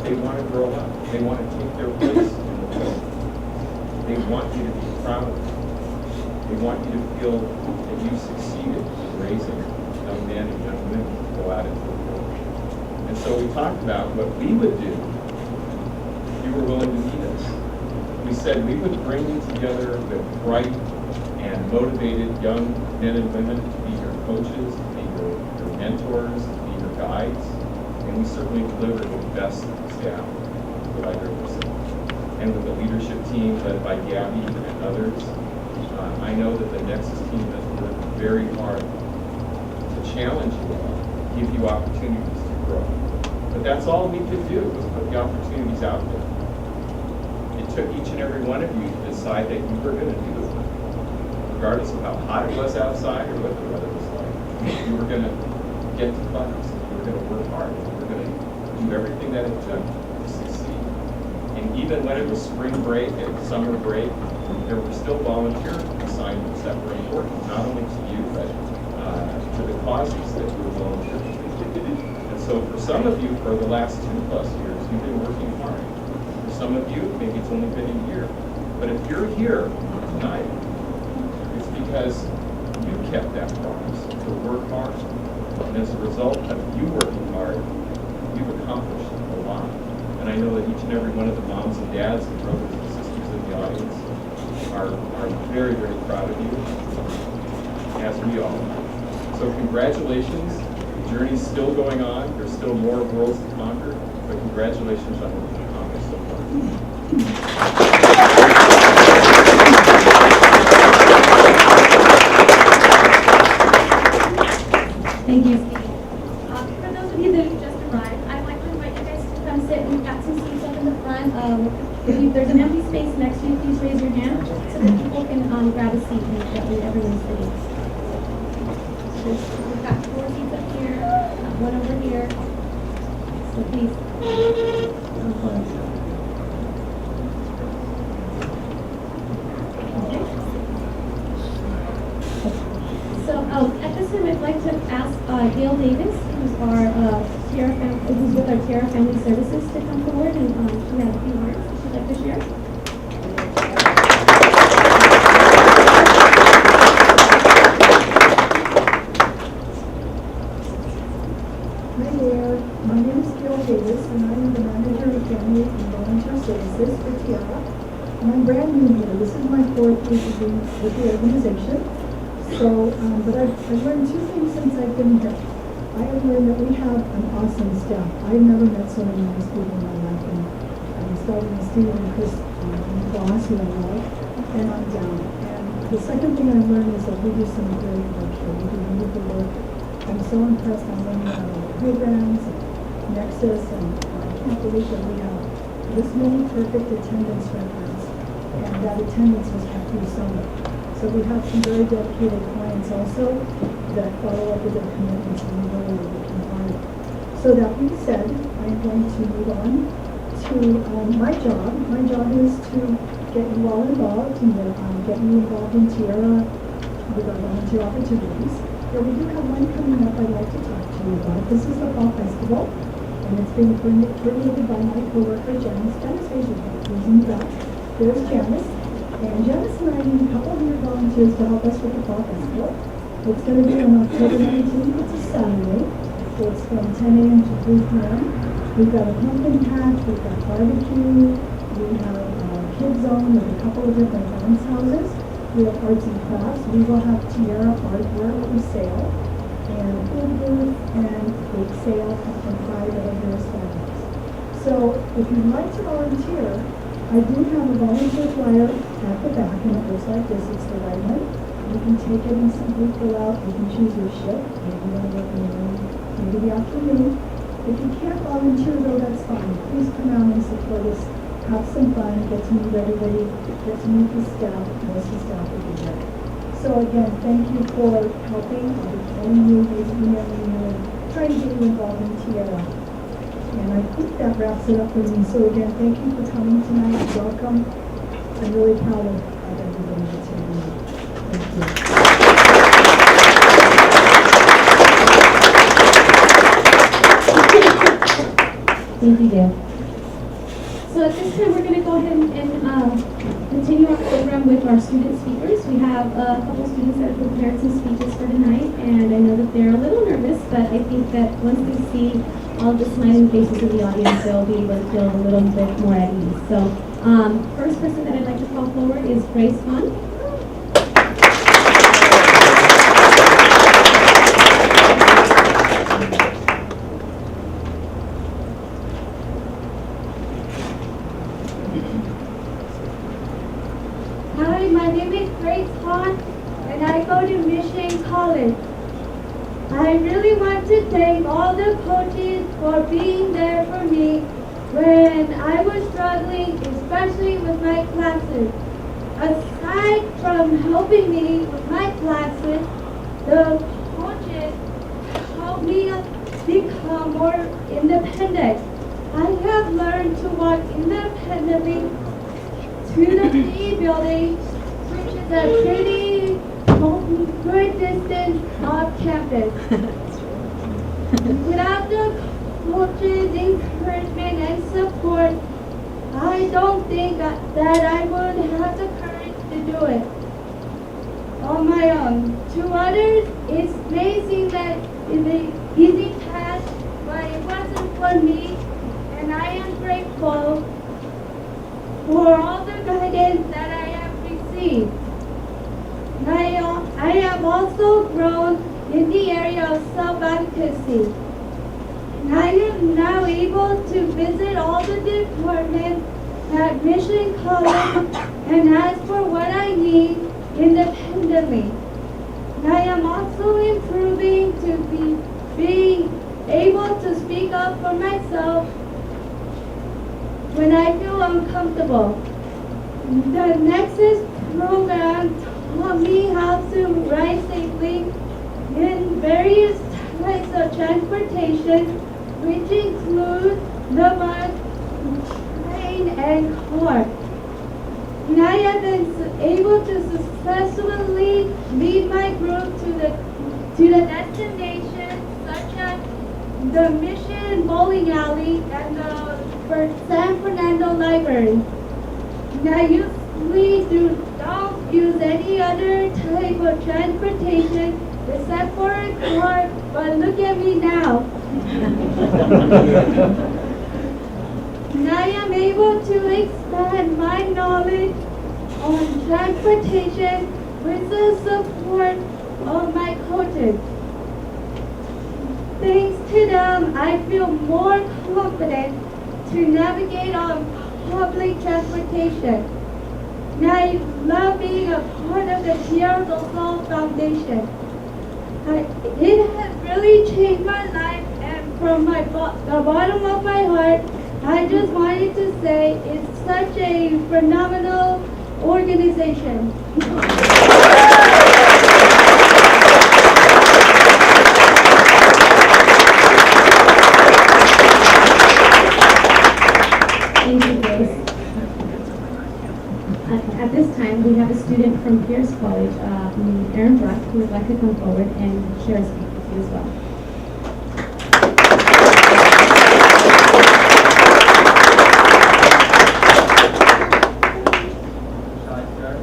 they want to grow up. They want to take their place in the world. They want you to be proud of them. They want you to feel that you succeeded in raising young men and young women to go out into the world. And so we talked about what we would do if you were willing to meet us. We said we would bring you together with bright and motivated young men and women to be your coaches, to be your mentors, to be your guides. And we certainly delivered with the best staff that I've ever seen. And with the leadership team led by Gabby and others, I know that the NEXUS team has worked very hard to challenge you all, give you opportunities to grow. But that's all we could do, was put the opportunities out there. It took each and every one of you to decide that you were going to do it, regardless of how hot it was outside or what the weather was like. You were going to get to class, you were going to work hard, you were going to do everything that it took to succeed. And even when it was spring break and summer break, there were still volunteer assignments that were important, not only to you, but to the causes that you were volunteering. And so for some of you, for the last 2+ years, you've been working hard. For some of you, maybe it's only been a year. But if you're here tonight, it's because you kept that promise to work hard. And as a result of you working hard, you've accomplished a lot. And I know that each and every one of the moms and dads and brothers and sisters in the audience are very, very proud of you, as we all are. So congratulations. The journey's still going on. There's still more worlds to conquer, but congratulations on what you've accomplished so far. Thank you, Steve. For those of you that have just arrived, I'd like to invite you guys to come sit. We've got some seats up in the front. If there's an empty space next to you, please raise your hand so that people can grab a seat and everyone's sitting. We've got 4 seats up here, 1 over here. So please. So at this time, I'd like to ask Gail Davis, who's with our Tierra Family Services, to come forward, and she has a few words that she'd like to share. Hi there, my name is Gail Davis, and I am the manager of Family and Volunteer Services for Tierra. And I'm brand new here. This is my 4th week of being with the organization. So, but I've learned 2 things since I've been here. I have learned that we have an awesome staff. I've never met so many nice people in my life. And I'm starting with Steve and Chris, my boss, who I love, and I'm down. And the second thing I've learned is that we do some great work here. We do wonderful work. I'm so impressed. I'm learning about our programs and NEXUS, and I can't believe that we have this many perfect attendance records, and that attendance was kept through summer. So we have some very dedicated clients also that follow up with their commitments, and we really are working hard. So that being said, I'm going to move on to my job. My job is to get you all involved and get you involved in Tierra with our volunteer opportunities. But we do have one coming up I'd like to talk to you about. This is the Fall Festival, and it's being coordinated by my co-worker Janice. Janice, raise your hand, please, in the back. There's Janice. And Janice and I need a couple of your volunteers to help us with the Fall Festival. It's going to be on October 19th. It's a Saturday. So it's from 10 a.m. to 3 p.m. We've got a pumpkin patch. We've got barbecue. We have a kids zone with a couple of different bounce houses. We have arts and crafts. We will have Tierra artwork for sale, and a food booth and bake sale from 5 to various families. So if you'd like to volunteer, I do have a volunteer flyer at the back, and it looks like this. It's the right one. You can take it and simply fill out. You can choose your shift. Maybe you want to work in the morning, maybe the afternoon. If you can't volunteer, though, that's fine. Please come out and support us. Have some fun. Get to meet everybody. Get to meet the staff. Most of the staff will be there. So again, thank you for helping. I'll be calling you, emailing you, and trying to get you involved in Tierra. And I think that wraps it up for me. So again, thank you for coming tonight. Welcome. I'm really proud of everybody that's here tonight. Thank you. Thank you, Gail. So at this time, we're going to go ahead and continue our program with our student speakers. We have a couple students that have prepared some speeches for tonight, and I know that they're a little nervous, but I think that once they see all the smiling faces of the audience, they'll be able to feel a little bit more at ease. So first person that I'd like to call forward is Grace Hahn. Hi, my name is Grace Hahn, and I go to Mission College. I really want to thank all the coaches for being there for me when I was struggling, especially with my classes. Aside from helping me with my classes, the coaches helped me become more independent. I have learned to walk independently to the PE building, which is a pretty good distance off campus. Without the coaches' encouragement and support, I don't think that I would have the courage to do it on my own. To others, it may seem that it's an easy task, but it wasn't for me, and I am grateful for all the guidance that I have received. I have also grown in the area of self-advocacy. I am now able to visit all the departments at Mission College and ask for what I need independently. I am also improving to being able to speak up for myself when I feel uncomfortable. The NEXUS program taught me how to ride safely in various types of transportation, which include the bus, train, and car. And I have been able to successfully lead my group to the destinations such as the Mission Bowling Alley and the San Fernando Library. And I usually don't use any other type of transportation except for a car, but look at me now. And I am able to expand my knowledge on transportation with the support of my coaches. Thanks to them, I feel more confident to navigate on public transportation. And I love being a part of the Tierra Foundation. It has really changed my life, and from the bottom of my heart, I just wanted to say it's such a phenomenal organization. Thank you, Grace. At this time, we have a student from Pierce College, Aaron Bruck, who would like to come forward and share a speech with you as well. Shall I start?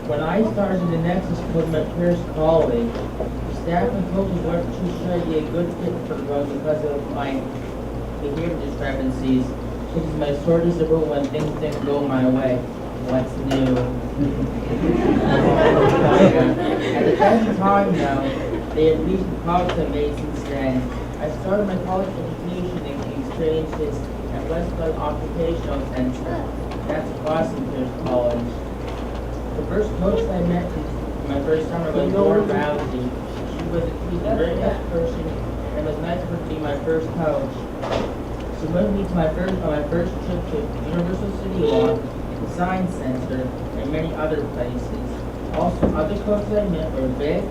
When I started in the NEXUS program at Pierce College, the staff and coaches weren't too sure I'd be a good fit for the role because of my behavior discrepancies, which is my sort of rule when things didn't go my way. What's new? At the present time now, they have reached the progress I made since then. I started my college education in experiences at Westfield Occupational Center. That's across from Pierce College. The first coach I met in my first summer was Laura Rousey. She's a very nice person, and it was nice for her to be my first coach. She went with me to on my first trip to Universal City Walk, the Science Center, and many other places. Also, other coaches I met were Vic,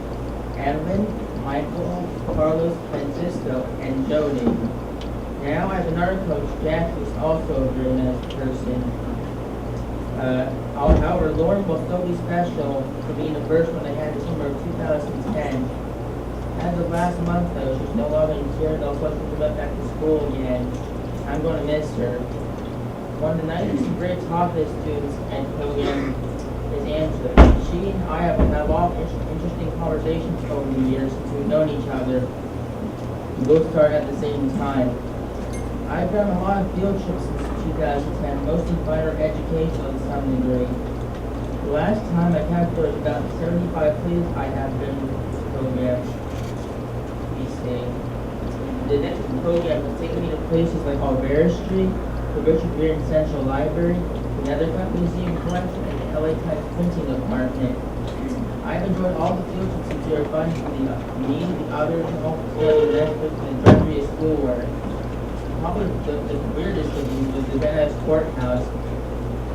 Evelyn, Michael, Carlos, Francisco, and Jody. Now I have another coach, Jack, who's also a very nice person. However, Lauren will still be special for being the first one I had in the summer of 2010. As of last month, though, she's no longer in Tierra, so she went back to school again. I'm going to miss her. One of the nicest and great talkative students at program is Angela. She and I have had a lot of interesting conversations over the years since we've known each other. We both started at the same time. I've done a lot of field trips since 2010, mostly minor educational in some degree. The last time I counted there was about 75 places I have been with this program. The next program will take me to places like Alvera Street, the Richard Reardon Central Library, the Nethercutt Museum Collection, and the LA Times Printing Department. I've enjoyed all the field trips since they were fun for me, the others, and all the benefits and the drudgery of schoolwork. Probably the weirdest of these was the Van Nuys Courthouse,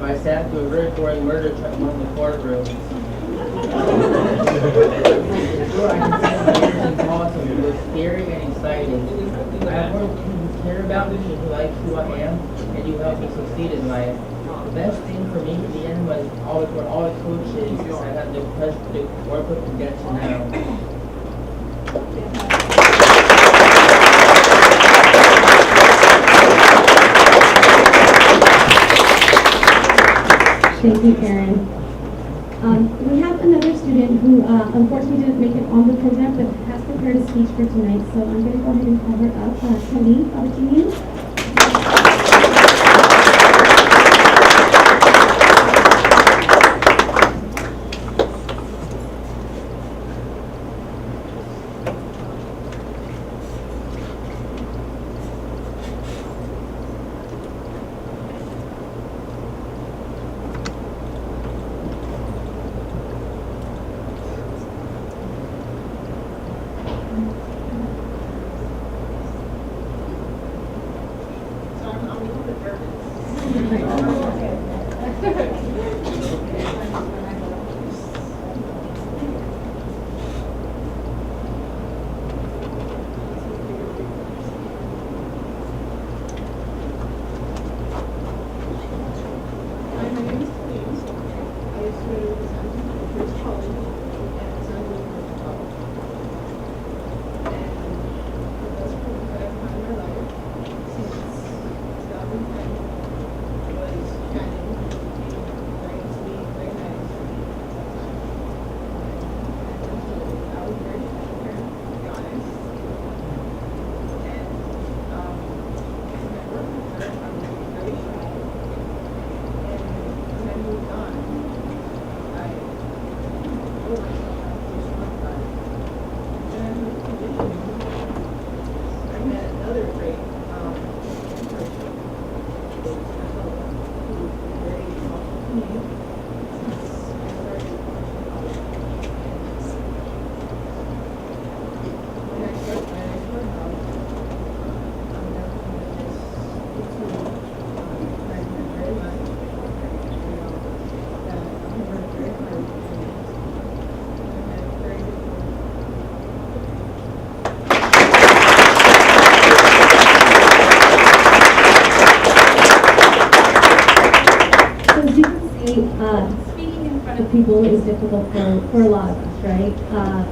where I sat through a very boring murder trial in one of the courtrooms. Sure, I can say my years in politics were scary and exciting. I have more people who care about me and who like who I am and who help me succeed in life. The best thing for me in the end was all the coaches I had the pleasure to work with and get to know. Thank you, Karen. We have another student who unfortunately didn't make it on the program but has prepared a speech for tonight, so I'm going to go ahead and call her up. Colleen, over to you. Speaking in front of people is difficult for a lot of us, right?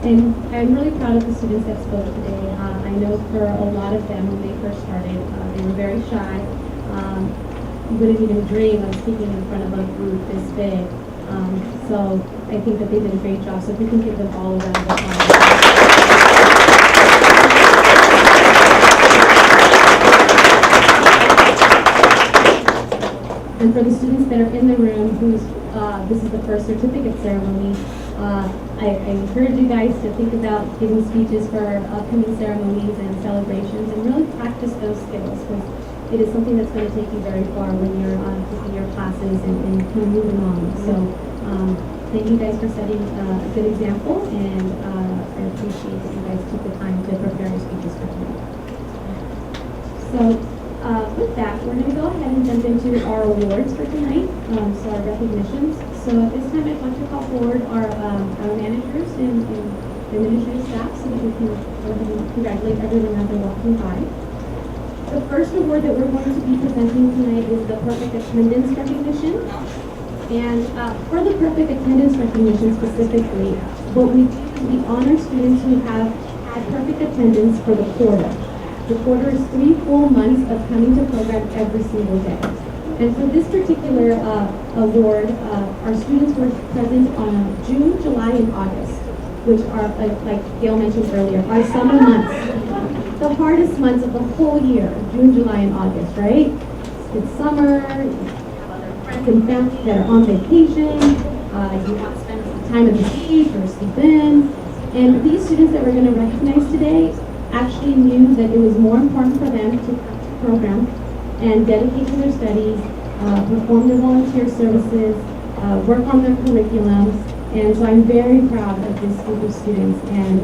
And I'm really proud of the students that spoke today. I know for a lot of them, when they first started, they were very shy. Wouldn't even dream of speaking in front of a group this big. So I think that they did a great job. So if we can give them all a round of applause. And for the students that are in the room who's this is the first certificate ceremony, I encourage you guys to think about giving speeches for upcoming ceremonies and celebrations and really practice those skills, because it is something that's going to take you very far when you're taking your classes and kind of moving on. So thank you guys for setting a good example, and I appreciate that you guys took the time to prepare your speeches for tonight. So with that, we're going to go ahead and jump into our awards for tonight, so our recognitions. So at this time, I'd like to call forward our managers and administrative staff so that we can go ahead and congratulate everyone as they're walking by. The first award that we're going to be presenting tonight is the Perfect Attendance Recognition. And for the Perfect Attendance Recognition specifically, what we do is we honor students who have had had perfect attendance for the quarter. The quarter is 3 full months of coming to program every single day. And for this particular award, our students were present on June, July, and August, which are, like Gail mentioned earlier, our summer months. The hardest months of the whole year, June, July, and August, right? It's summer, you have other friends and family that are on vacation, you want to spend some time at the beach or sleep in. And these students that we're going to recognize today actually knew that it was more important for them to come to the program and dedicate to their studies, perform their volunteer services, work on their curriculums. And so I'm very proud of this group of students and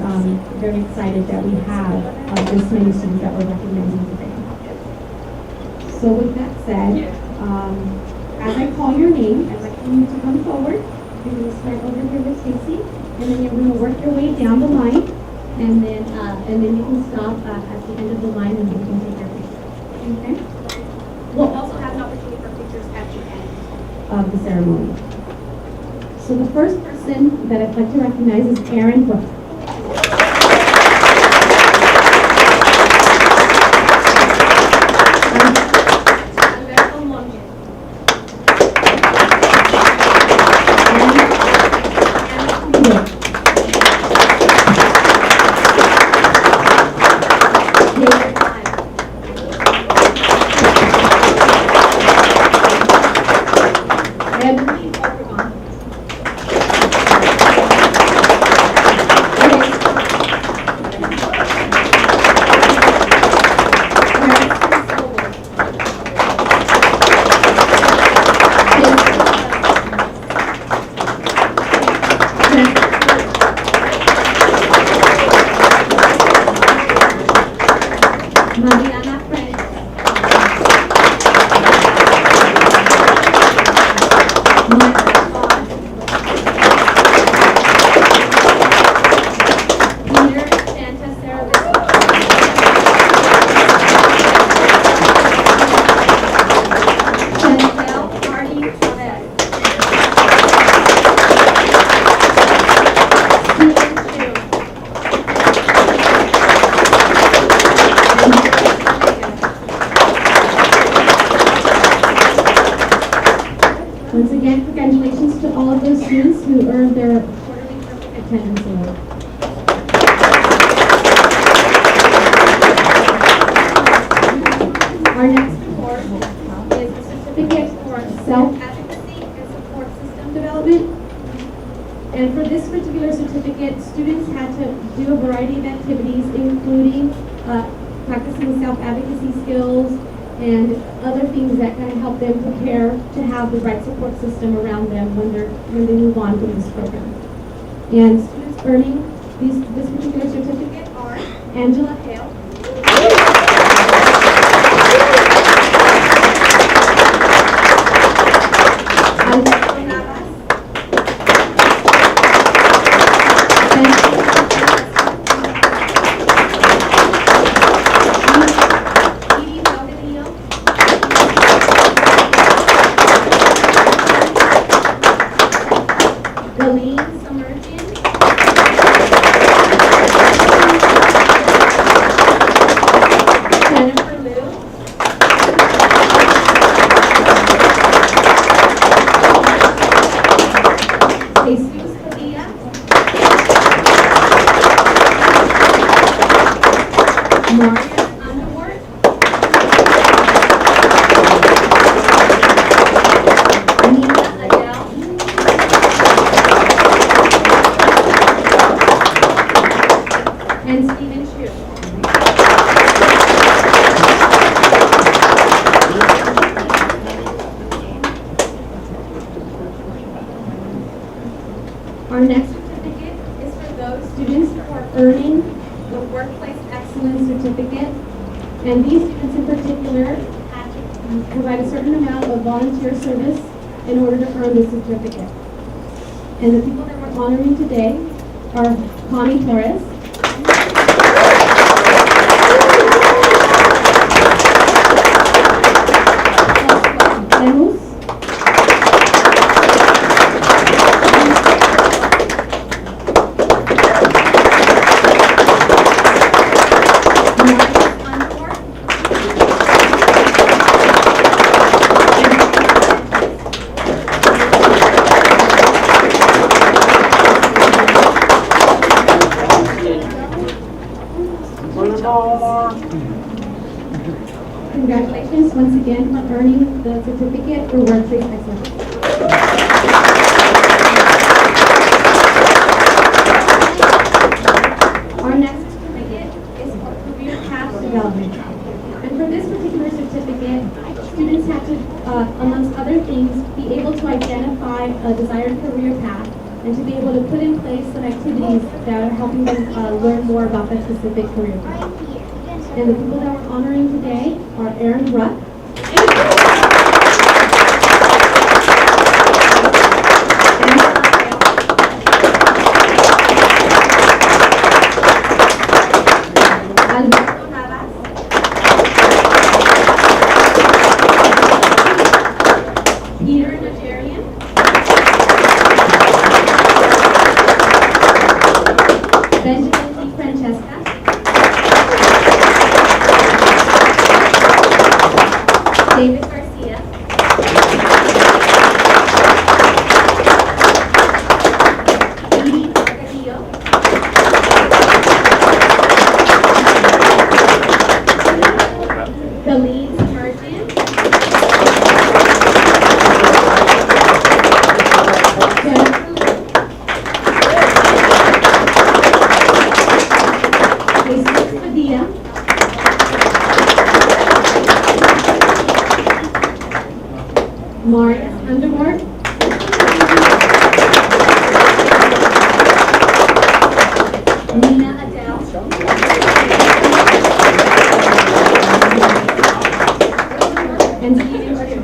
very excited that we have this many students that we're recognizing today. So with that said, as I call your name, I'd like you to come forward. You're going to start over here with Stacy, and then you're going to work your way down the line, and then you can stop at the end of the line and you can take your picture. Okay? We'll also have an opportunity for pictures at the end of the ceremony. So the first person that I'd like to recognize is Aaron Brooks. Once again, congratulations to all of those students who earned their quarterly perfect attendance award. Our next award is a certificate for self-advocacy and support system development. And for this particular certificate, students had to do a variety of activities, including practicing self-advocacy skills, and other things that kind of help them prepare to have the right support system around them when they move on from this program. And students earning this particular certificate are Angela Hale, Alberto Navas, Our next certificate is for those students who are earning the Workplace Excellence Certificate. And these students in particular had to provide a certain amount of volunteer service in order to earn this certificate. And the people that we're honoring today are Connie Torres, Lemus, Congratulations once again for earning the certificate for workplace excellence. Our next certificate is for career path development. And for this particular certificate, students have to, amongst other things, be able to identify a desired career path and to be able to put in place some activities that are helping them learn more about that specific career path. And the people that we're honoring today are Aaron Ruck. Alberto Navas. Peter Nigerian. Benjamin Di Francesca. David Garcia. Edie Delgadillo. Belize Merchant. Jesus Padilla. Marius Underwood. Nina Adele. And Stephen Richard.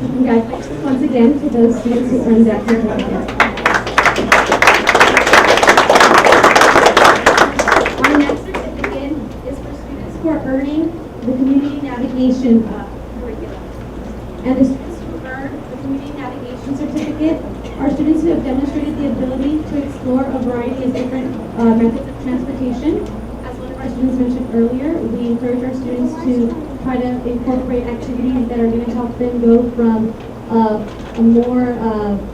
Congratulations once again to those students who earned that certificate. Our next certificate is for students who are earning the community navigation curriculum. And the students who earn the community navigation certificate are students who have demonstrated the ability to explore a variety of different methods of transportation. As one of our students mentioned earlier, we encourage our students to try to incorporate activities that are going to help them go from a more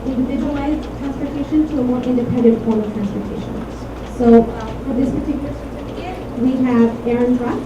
individualized transportation to a more independent form of transportation. So for this particular certificate, we have Aaron Ruck.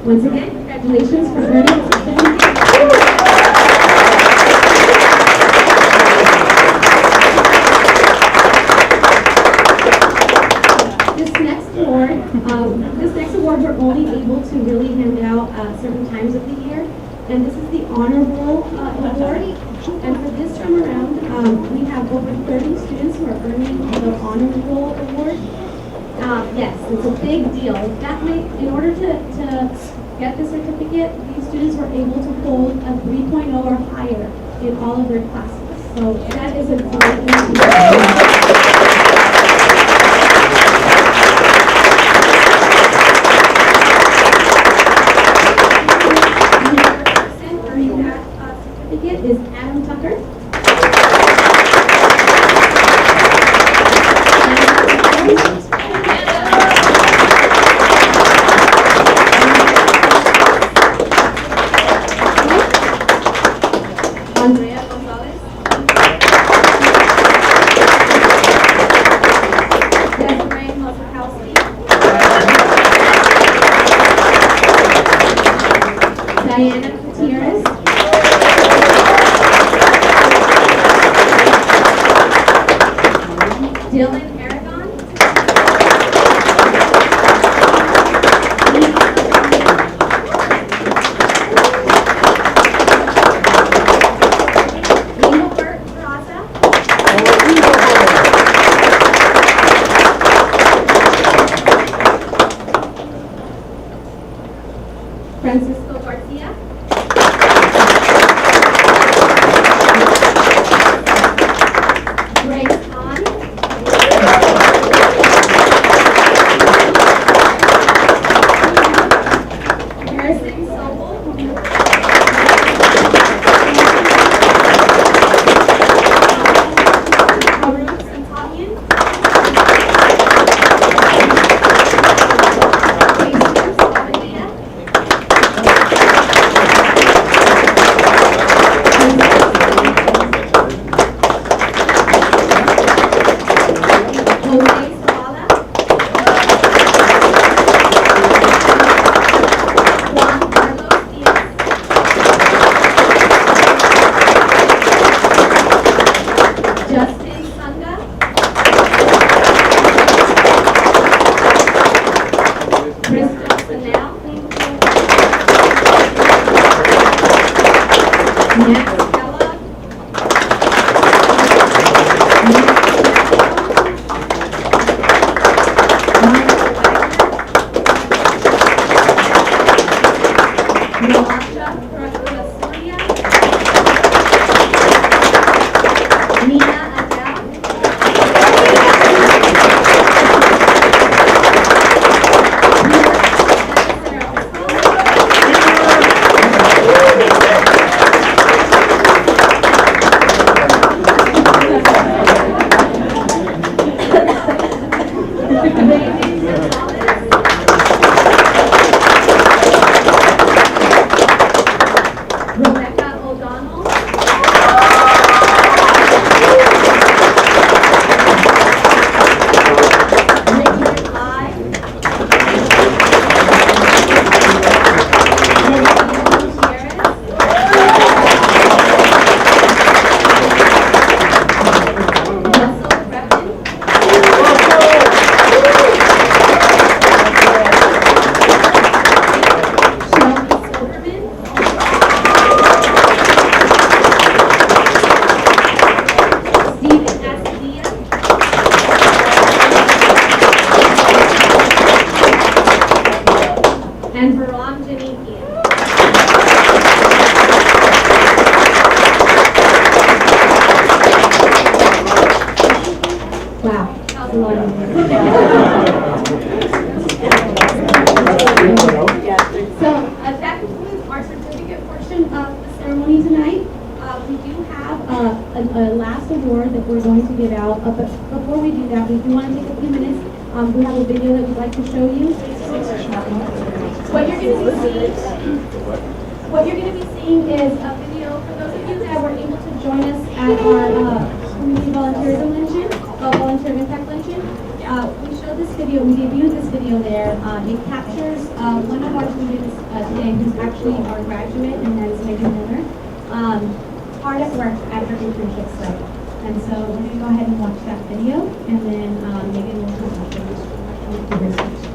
Once again, congratulations for earning the certificate. This next award we're only able to really hand out certain times of the year, and this is the Honor Roll Award. And for this time around, we have over 30 students who are earning the Honor Roll Award. Yes, it's a big deal. In order to get the certificate, these students were able to hold a 3.0 or higher in all of their classes. So that is a great thing. is Adam Tucker. Andrea Gonzalez. Desiree Mosekowski. Diana Gutierrez. Dylan Aragon. Engelbert Peraza. Francisco Garcia. Grace Hahn. Harrison Sobel. Harun Santanian. Jesus Avenida. Jose Zavala. Juan Carlos Diaz. Justin Sanga. Crystal Sanel. Max Ella. Michael Wagner. Yolanda Surya. Nina Adele. Raymond Gonzalez. Rebecca O'Donnell. Richard Lai. Olivia Gutierrez. Russell Brecken. Shelby Silverman. Stephen Asadilla. And Baram Janikian. Wow, that was a lot of So that concludes our certificate portion of the ceremony tonight. We do have a last award that we're going to give out. But before we do that, we do want to take a few minutes. We have a video that we'd like to show you. What you're going to be seeing is a video for those of you that were able to join us at our community volunteerism luncheon, volunteer impact luncheon. We showed this video, we debuted this video there. It captures one of our students today who's actually our graduate, and that is Megan Miller, part of our at her internship site. And so we're going to go ahead and watch that video, and then Megan will come up with her speech.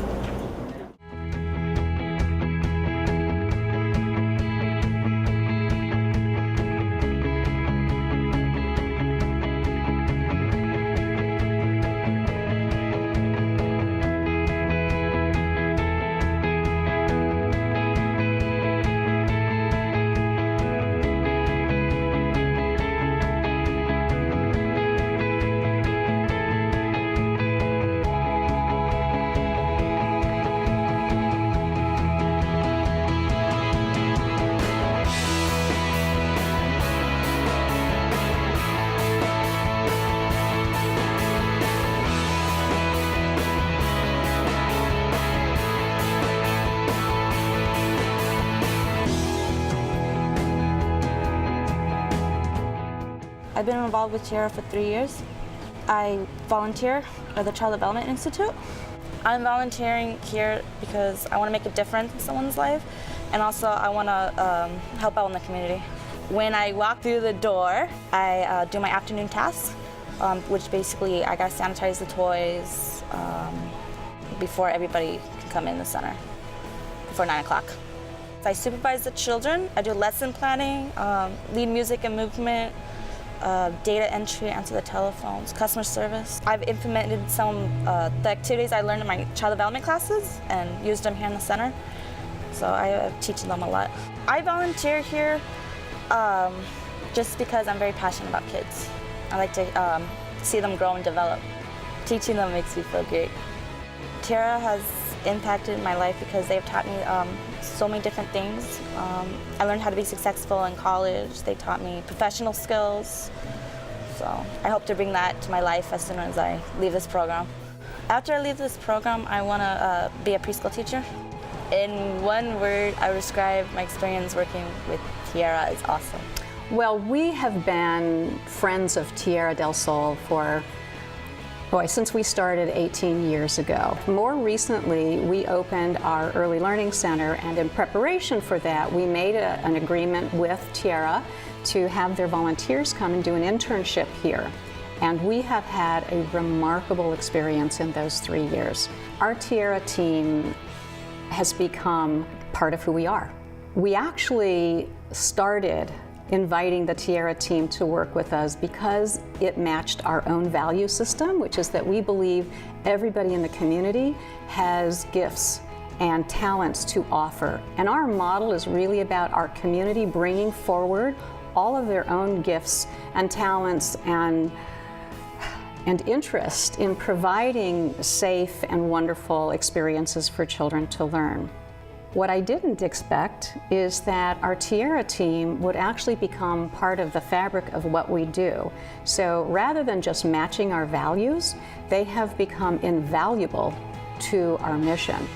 I've been involved with Tierra for 3 years. I volunteer at the Child Development Institute. I'm volunteering here because I want to make a difference in someone's life, and also I want to help out in the community. When I walk through the door, I do my afternoon tasks, which basically I gotta sanitize the toys before everybody can come in the center, before 9 o'clock. I supervise the children, I do lesson planning, lead music and movement, data entry, answer the telephones, customer service. I've implemented some the activities I learned in my child development classes and used them here in the center. So I teach them a lot. I volunteer here just because I'm very passionate about kids. I like to see them grow and develop. Teaching them makes me feel great. Tierra has impacted my life because they've taught me so many different things. I learned how to be successful in college. They taught me professional skills. So I hope to bring that to my life as soon as I leave this program. After I leave this program, I want to be a preschool teacher. In one word, I would describe my experience working with Tierra as awesome. Well, we have been friends of Tierra del Sol for, since we started 18 years ago. More recently, we opened our Early Learning Center, and in preparation for that, we made an agreement with Tierra to have their volunteers come and do an internship here. And we have had a remarkable experience in those 3 years. Our Tierra team has become part of who we are. We actually started inviting the Tierra team to work with us because it matched our own value system, which is that we believe everybody in the community has gifts and talents to offer. And our model is really about our community bringing forward all of their own gifts and talents and interest in providing safe and wonderful experiences for children to learn. What I didn't expect is that our Tierra team would actually become part of the fabric of what we do. So rather than just matching our values, they have become invaluable to our mission.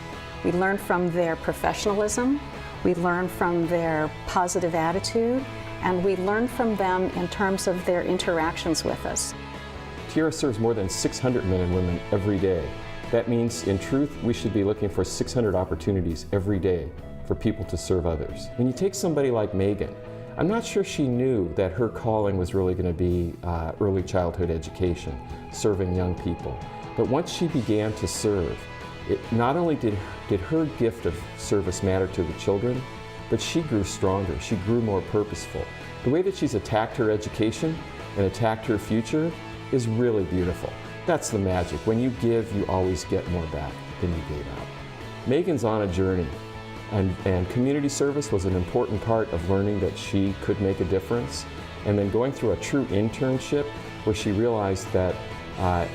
We learn from their professionalism, we learn from their positive attitude, and we learn from them in terms of their interactions with us. Tierra serves more than 600 men and women every day. That means, in truth, we should be looking for 600 opportunities every day for people to serve others. When you take somebody like Megan, I'm not sure she knew that her calling was really going to be early childhood education, serving young people. But once she began to serve, not only did her gift of service matter to the children, but she grew stronger, she grew more purposeful. The way that she's attacked her education and attacked her future is really beautiful. That's the magic. When you give, you always get more back than you gave out. Megan's on a journey, and community service was an important part of learning that she could make a difference, and then going through a true internship where she realized that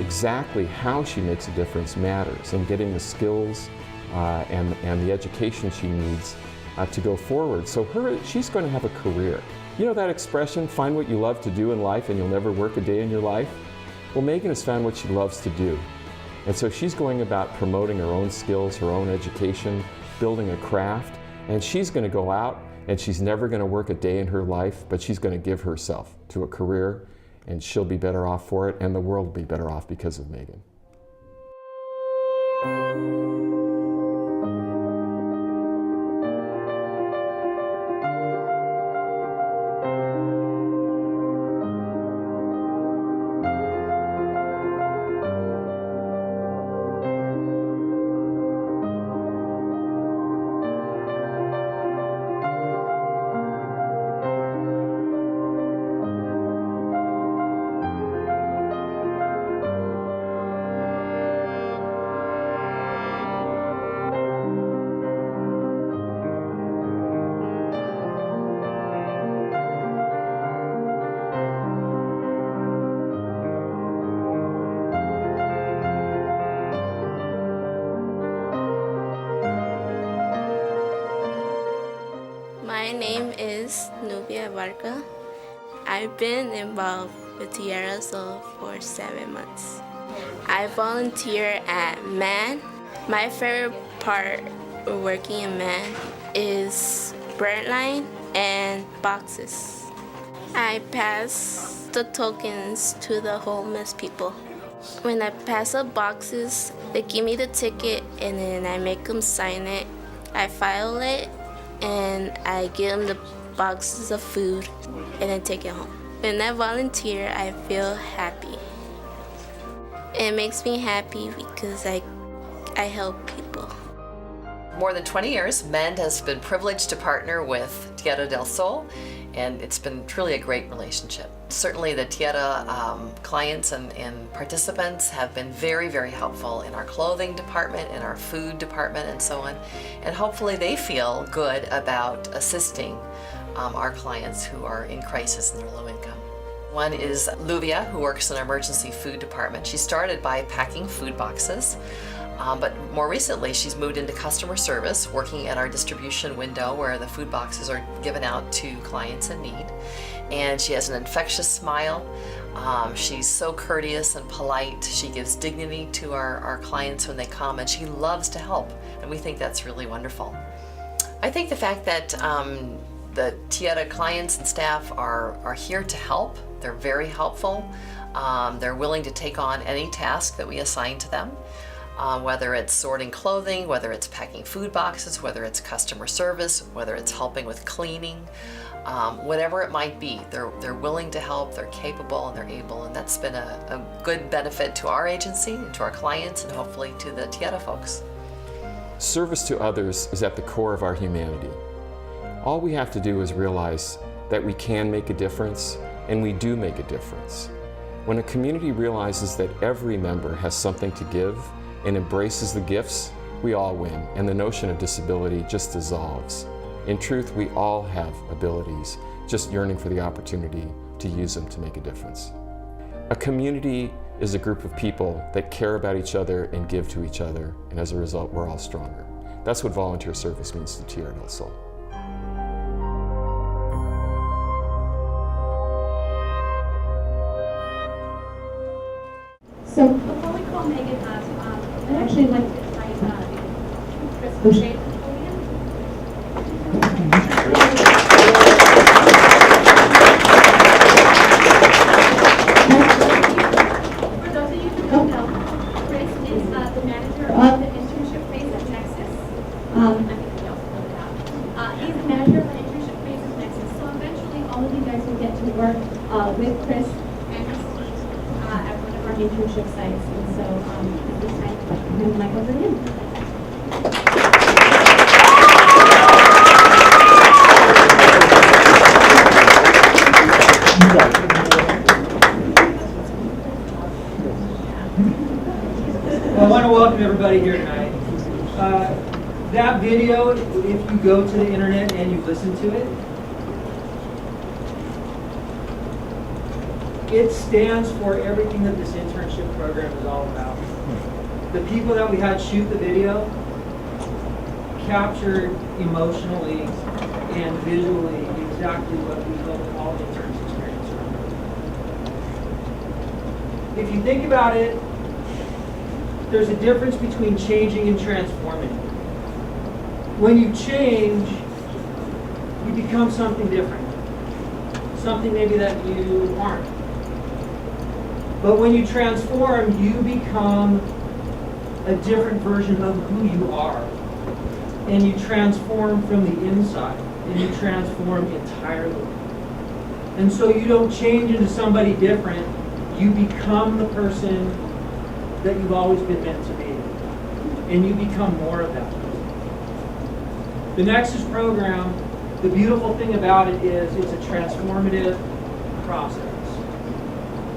exactly how she makes a difference matters, and getting the skills and the education she needs to go forward. So she's going to have a career. You know that expression, find what you love to do in life and you'll never work a day in your life? Well, Megan has found what she loves to do. And so she's going about promoting her own skills, her own education, building a craft, and she's going to go out and she's never going to work a day in her life, but she's going to give herself to a career, and she'll be better off for it, and the world will be better off because of Megan. My name is Nubia Barca. I've been involved with Tierra for 7 months. I volunteer at MAN. My favorite part of working in MAN is burnt line and boxes. I pass the tokens to the homeless people. When I pass the boxes, they give me the ticket and then I make them sign it. I file it and I give them the boxes of food and then take it home. When I volunteer, I feel happy. It makes me happy because I help people. More than 20 years, MEND has been privileged to partner with Tierra del Sol, and it's been truly a great relationship. Certainly the Tierra clients and participants have been very, very helpful in our clothing department, in our food department, and so on. And hopefully they feel good about assisting our clients who are in crisis and they're low income. One is Luvia, who works in our emergency food department. She started by packing food boxes. But more recently, she's moved into customer service, working at our distribution window where the food boxes are given out to clients in need. And she has an infectious smile. She's so courteous and polite. She gives dignity to our clients when they come, and she loves to help. And we think that's really wonderful. I think the fact that the Tierra clients and staff are here to help. They're very helpful. They're willing to take on any task that we assign to them. Whether it's sorting clothing, whether it's packing food boxes, whether it's customer service, whether it's helping with cleaning, whatever it might be, they're willing to help, they're capable, and they're able, and that's been a good benefit to our agency, and to our clients, and hopefully to the Tierra folks. Service to others is at the core of our humanity. All we have to do is realize that we can make a difference, and we do make a difference. When a community realizes that every member has something to give and embraces the gifts, we all win, and the notion of disability just dissolves. In truth, we all have abilities, just yearning for the opportunity to use them to make a difference. A community is a group of people that care about each other and give to each other, and as a result, we're all stronger. That's what volunteer service means to Tierra del Sol. So before we call Megan up, I'd actually like to invite Chris O'Shea to the podium. For those of you who don't know, Chris is the manager of the internship phase at NEXUS. I think we also know that. He's the manager of the internship phase at NEXUS. So eventually all of you guys will get to work with Chris and his team at one of our internship sites. And so at this time, I'd like to hand the mic over to him. Well, I want to welcome everybody here tonight. That video, if you go to the internet and you listen to it, it stands for everything that this internship program is all about. The people that we had shoot the video captured emotionally and visually exactly what we hope all interns experience. If you think about it, there's a difference between changing and transforming. When you change, you become something different. Something maybe that you aren't. But when you transform, you become a different version of who you are. And you transform from the inside. And you transform entirely. And so you don't change into somebody different. You become the person that you've always been meant to be. And you become more of that person. The NEXUS program, the beautiful thing about it is it's a transformative process.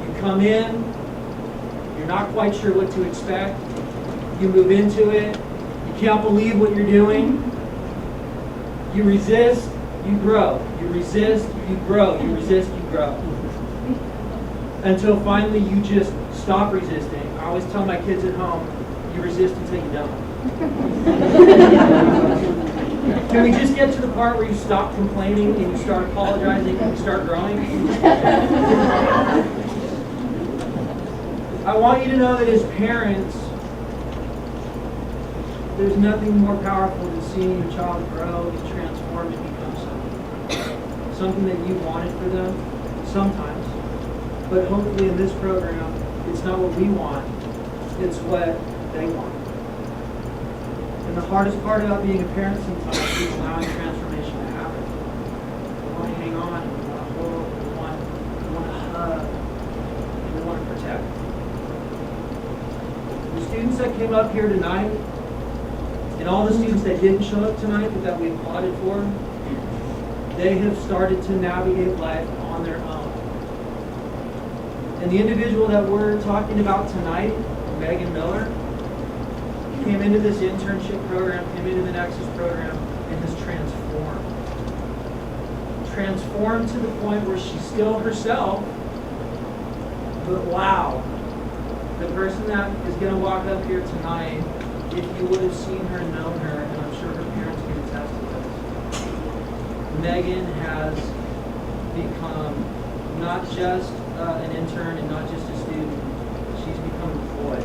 You come in, you're not quite sure what to expect. You move into it, you can't believe what you're doing. You resist, you grow. You resist, you grow. You resist, you grow. Until finally you just stop resisting. I always tell my kids at home, you resist until you don't. Can we just get to the part where you stop complaining and you start apologizing and you start growing? I want you to know that as parents, there's nothing more powerful than seeing your child grow and transform and become something that you wanted for them. sometimes. But hopefully in this program, it's not what we want, it's what they want. And the hardest part about being a parent sometimes is allowing transformation to happen. We want to hang on, and we want to hold, we want to hug, and we want to protect. The students that came up here tonight, and all the students that didn't show up tonight but that we applauded for, they have started to navigate life on their own. And the individual that we're talking about tonight, Megan Miller, came into this internship program, came into the NEXUS program, and has transformed. Transformed to the point where she's still herself, but wow, the person that is going to walk up here tonight, if you would have seen her and known her, and I'm sure her parents can attest to this, Megan has become not just an intern and not just a student, she's become employed.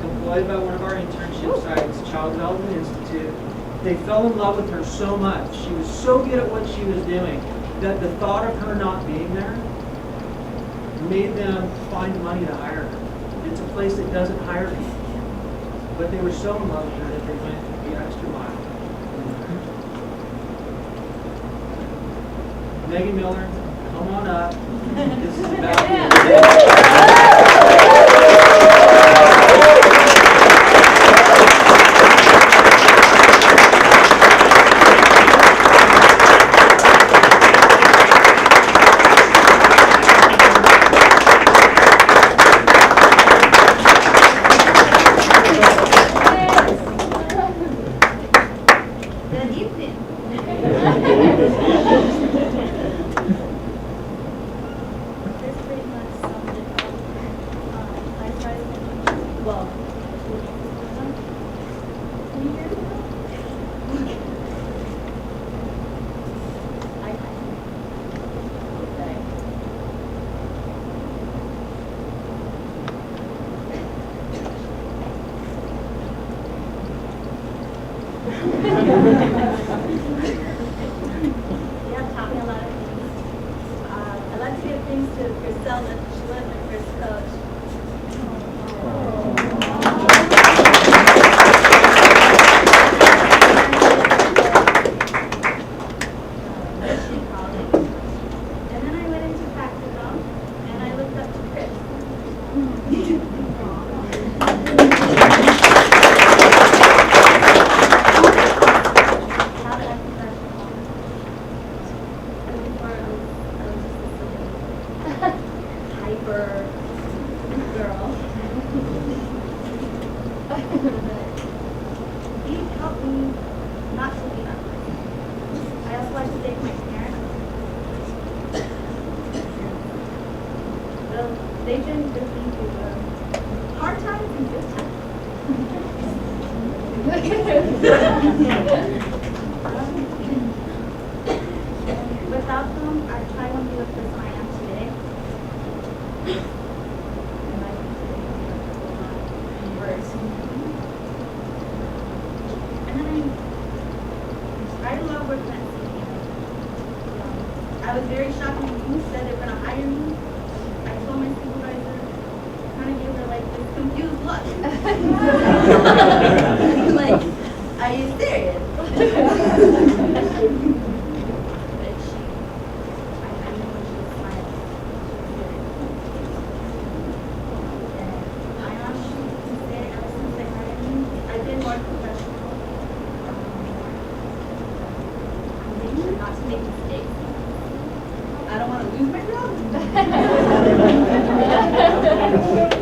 Employed by one of our internship sites, Child Development Institute. They fell in love with her so much. She was so good at what she was doing that the thought of her not being there made them find money to hire her. It's a place that doesn't hire people. But they were so in love with her that they went the extra mile. Megan Miller, come on up. This is about you. Good evening. This pretty much summed it up. I started thinking, well, 20 years ago? I Yeah, taught me a lot of things. I like to give things to Priscilla. She was my first coach. In college. And then I went into practicum, and I looked up to Chris. How did I professional? Before I was just a hyper girl. He helped me not to be that way. I also like to thank my parents. Well, they've been with me through hard times and good times. Without them, I probably wouldn't be the person I am today. And I would say worse. And then I love working at CDM. I was very shocked when you said they were going to hire me. I told my supervisor, kind of gave her like this confused look. Like, are you serious? But she, I knew when she was smiling, she was serious. And I honestly can say ever since they hired me, I've been more professional. I'm making sure not to make mistakes. I don't want to lose my job.